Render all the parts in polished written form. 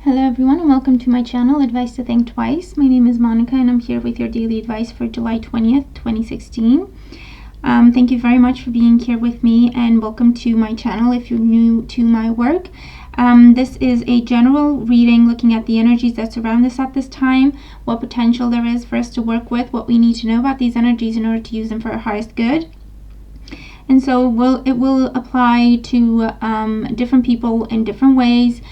Hello everyone and welcome to my channel, Advice to Think Twice. My name is Monica and I'm here with your daily advice for July 20th, 2016. Thank you very much for being here with me and welcome to my channel if you're new to my work. This is a general reading looking at the energies that surround us at this time, what potential there is for us to work with, what we need to know about these energies in order to use them for our highest good. And so it will apply to different people in different ways.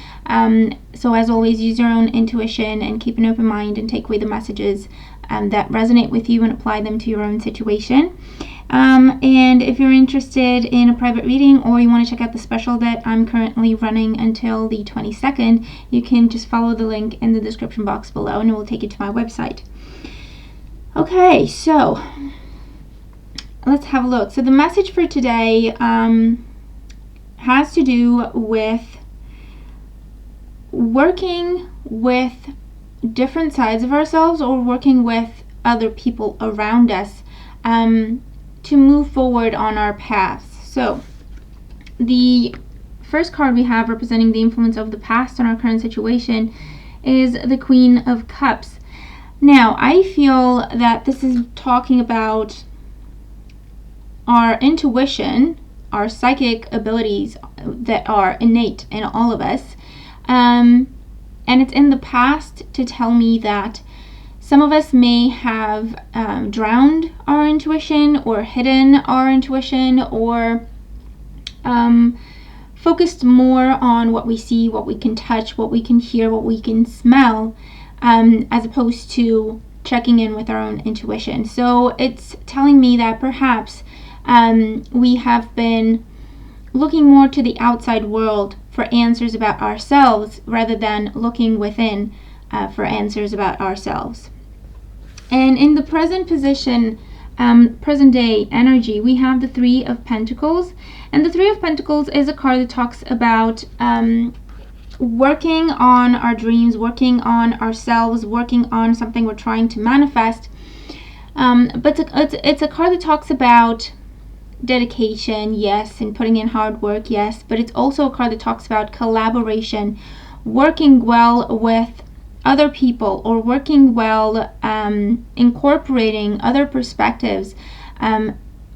So as always, use your own intuition and keep an open mind and take away the messages that resonate with you and apply them to your own situation. And if you're interested in a private reading or you want to check out the special that I'm currently running until the 22nd, you can just follow the link in the description box below and it will take you to my website. Okay, so let's have a look. So the message for today has to do with working with different sides of ourselves or working with other people around us to move forward on our paths. So the first card we have representing the influence of the past on our current situation is the Queen of Cups. Now, I feel that this is talking about our intuition, our psychic abilities that are innate in all of us. And it's in the past to tell me that some of us may have drowned our intuition or hidden our intuition or focused more on what we see, what we can touch, what we can hear, what we can smell, as opposed to checking in with our own intuition. So it's telling me that perhaps we have been looking more to the outside world for answers about ourselves rather than looking within for answers about ourselves. And in the present position, present day energy, we have the Three of Pentacles. And the Three of Pentacles is a card that talks about working on our dreams, working on ourselves, working on something we're trying to manifest. But it's a card that talks about dedication, yes, and putting in hard work, yes, but it's also a card that talks about collaboration, working well with other people or working well, incorporating other perspectives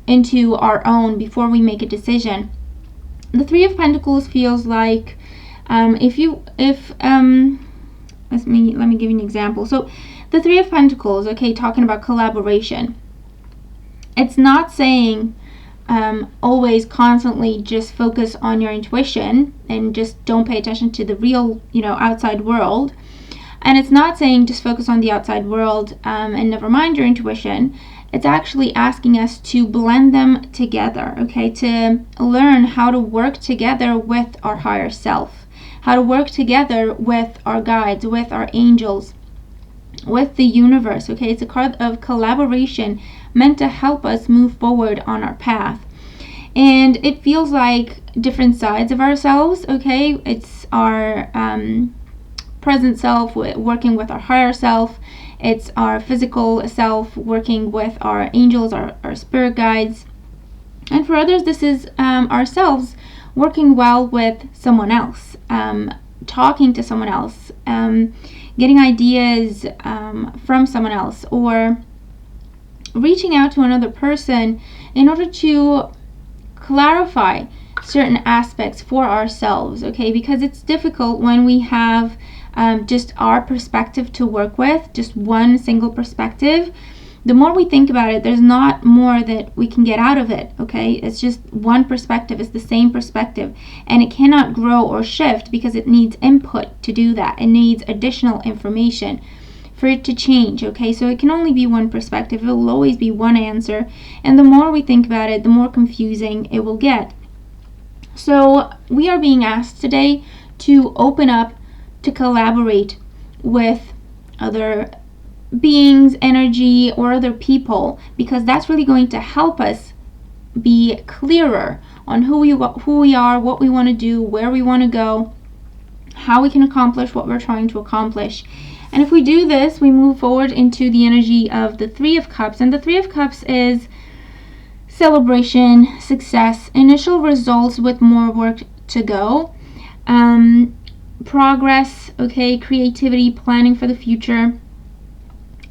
into our own before we make a decision. The Three of Pentacles feels like let me give you an example. So the Three of Pentacles, okay, talking about collaboration, it's not saying always constantly just focus on your intuition and just don't pay attention to the real, outside world. And it's not saying just focus on the outside world and never mind your intuition. It's actually asking us to blend them together, okay, to learn how to work together with our higher self, how to work together with our guides, with our angels, with the universe, okay. It's a card of collaboration meant to help us move forward on our path. And it feels like different sides of ourselves, okay. It's our present self working with our higher self. It's our physical self working with our angels, our spirit guides. And for others, this is ourselves working well with someone else, talking to someone else, getting ideas from someone else, or reaching out to another person in order to clarify certain aspects for ourselves, okay, because it's difficult when we have just our perspective to work with, just one single perspective. The more we think about it, there's not more that we can get out of it, okay. It's just one perspective, it's the same perspective, and it cannot grow or shift because it needs input to do that. It needs additional information for it to change, okay. So it can only be one perspective, it will always be one answer, and the more we think about it, the more confusing it will get. So we are being asked today to open up, to collaborate with other beings, energy, or other people, because that's really going to help us be clearer on who we are, what we want to do, where we want to go, how we can accomplish what we're trying to accomplish. And if we do this, we move forward into the energy of the Three of Cups. And the Three of Cups is celebration, success, initial results with more work to go, progress, okay, creativity, planning for the future.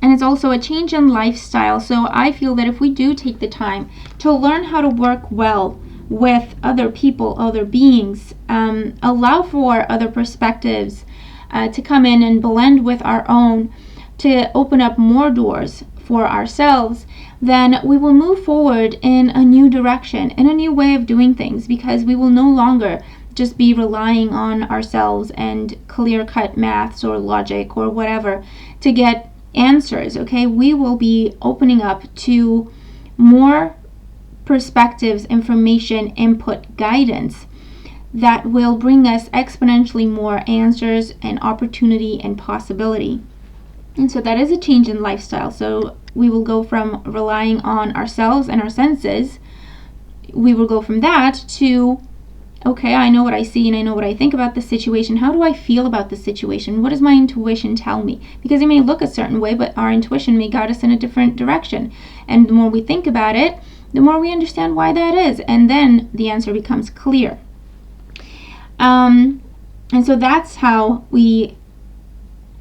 And it's also a change in lifestyle. So I feel that if we do take the time to learn how to work well with other people, other beings, allow for other perspectives to come in and blend with our own, to open up more doors for ourselves, then we will move forward in a new direction, in a new way of doing things, because we will no longer just be relying on ourselves and clear-cut maths or logic or whatever to get answers, okay? We will be opening up to more perspectives, information, input, guidance that will bring us exponentially more answers and opportunity and possibility. And so that is a change in lifestyle. So we will go from relying on ourselves and our senses, we will go from that to, okay, I know what I see and I know what I think about the situation. How do I feel about the situation? What does my intuition tell me? Because it may look a certain way, but our intuition may guide us in a different direction. And the more we think about it, the more we understand why that is. And then the answer becomes clear. And so that's how we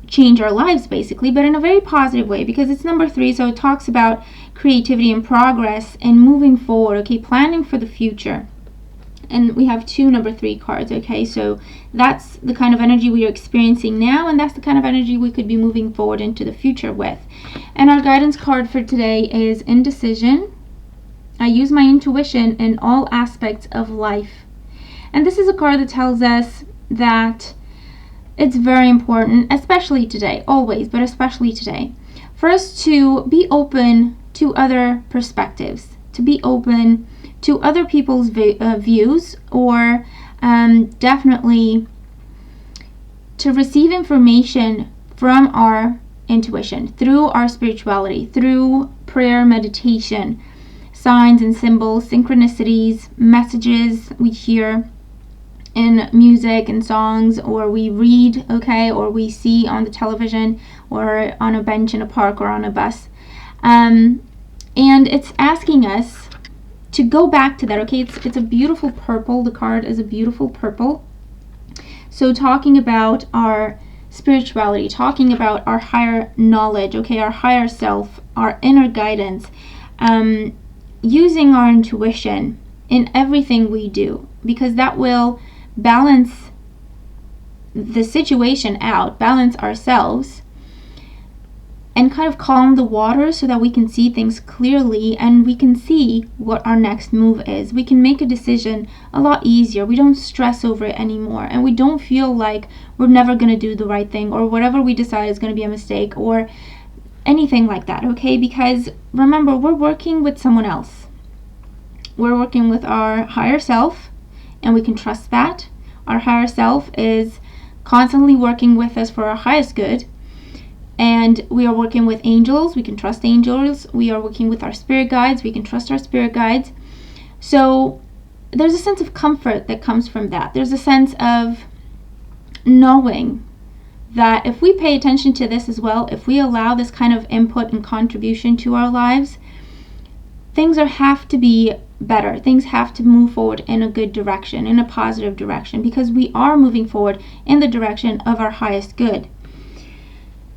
change our lives, basically, but in a very positive way, because it's number 3. So it talks about creativity and progress and moving forward, okay, planning for the future. And we have 2 number 3 cards, okay? So that's the kind of energy we are experiencing now, and that's the kind of energy we could be moving forward into the future with. And our guidance card for today is indecision. I use my intuition in all aspects of life. And this is a card that tells us that it's very important, especially today, always, but especially today, for us to be open to other perspectives, to be open to other people's views, or definitely to receive information from our intuition, through our spirituality, through prayer, meditation, signs and symbols, synchronicities, messages we hear in music and songs, or we read, okay, or we see on the television, or on a bench in a park or on a bus. And it's asking us to go back to that, okay? It's a beautiful purple. The card is a beautiful purple. So talking about our spirituality, talking about our higher knowledge, okay, our higher self, our inner guidance, using our intuition in everything we do, because that will balance the situation out, balance ourselves, and kind of calm the water so that we can see things clearly and we can see what our next move is. We can make a decision a lot easier. We don't stress over it anymore, and we don't feel like we're never going to do the right thing, or whatever we decide is going to be a mistake, or anything like that, okay? Because remember, we're working with someone else. We're working with our higher self, and we can trust that. Our higher self is constantly working with us for our highest good. And we are working with angels. We can trust angels. We are working with our spirit guides. We can trust our spirit guides. So there's a sense of comfort that comes from that. There's a sense of knowing that if we pay attention to this as well, if we allow this kind of input and contribution to our lives, things have to be better. Things have to move forward in a good direction, in a positive direction, because we are moving forward in the direction of our highest good.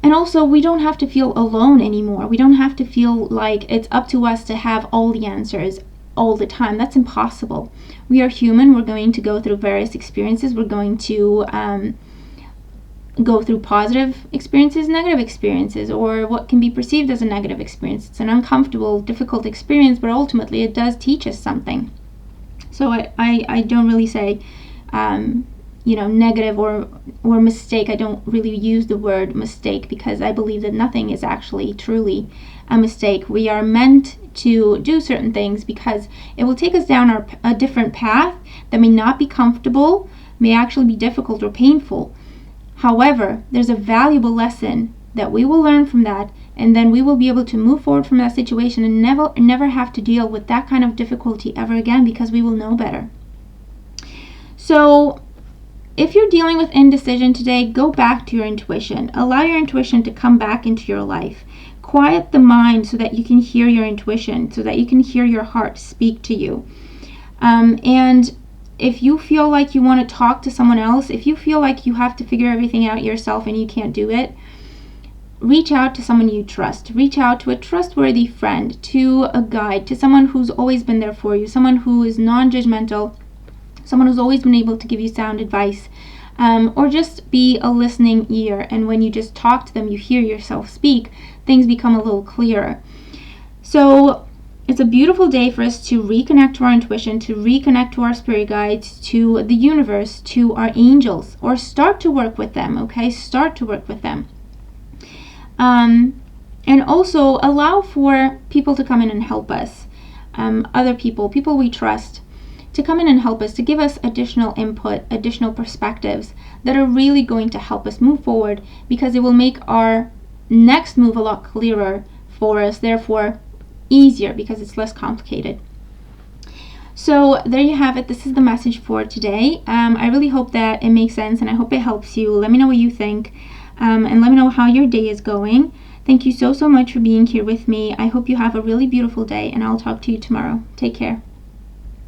And also, we don't have to feel alone anymore. We don't have to feel like it's up to us to have all the answers all the time. That's impossible. We are human. We're going to go through various experiences. We're going to go through positive experiences, negative experiences, or what can be perceived as a negative experience. It's an uncomfortable, difficult experience, but ultimately it does teach us something. So I don't really say negative or mistake. I don't really use the word mistake, because I believe that nothing is actually truly a mistake. We are meant to do certain things because it will take us down a different path that may not be comfortable, may actually be difficult or painful. However, there's a valuable lesson that we will learn from that, and then we will be able to move forward from that situation and never have to deal with that kind of difficulty ever again, because we will know better. So if you're dealing with indecision today, go back to your intuition. Allow your intuition to come back into your life. Quiet the mind so that you can hear your intuition, so that you can hear your heart speak to you. And if you feel like you want to talk to someone else, if you feel like you have to figure everything out yourself and you can't do it, reach out to someone you trust. Reach out to a trustworthy friend, to a guide, to someone who's always been there for you, someone who is non-judgmental, someone who's always been able to give you sound advice, or just be a listening ear. And when you just talk to them, you hear yourself speak, things become a little clearer. So it's a beautiful day for us to reconnect to our intuition, to reconnect to our spirit guides, to the universe, to our angels, or start to work with them, okay? Start to work with them. And also allow for people to come in and help us, other people we trust, to come in and help us, to give us additional input, additional perspectives that are really going to help us move forward, because it will make our next move a lot clearer for us, therefore easier because it's less complicated. So there you have it. This is the message for today. I really hope that it makes sense, and I hope it helps you. Let me know what you think, and let me know how your day is going. Thank you so much for being here with me. I hope you have a really beautiful day, and I'll talk to you tomorrow. Take care.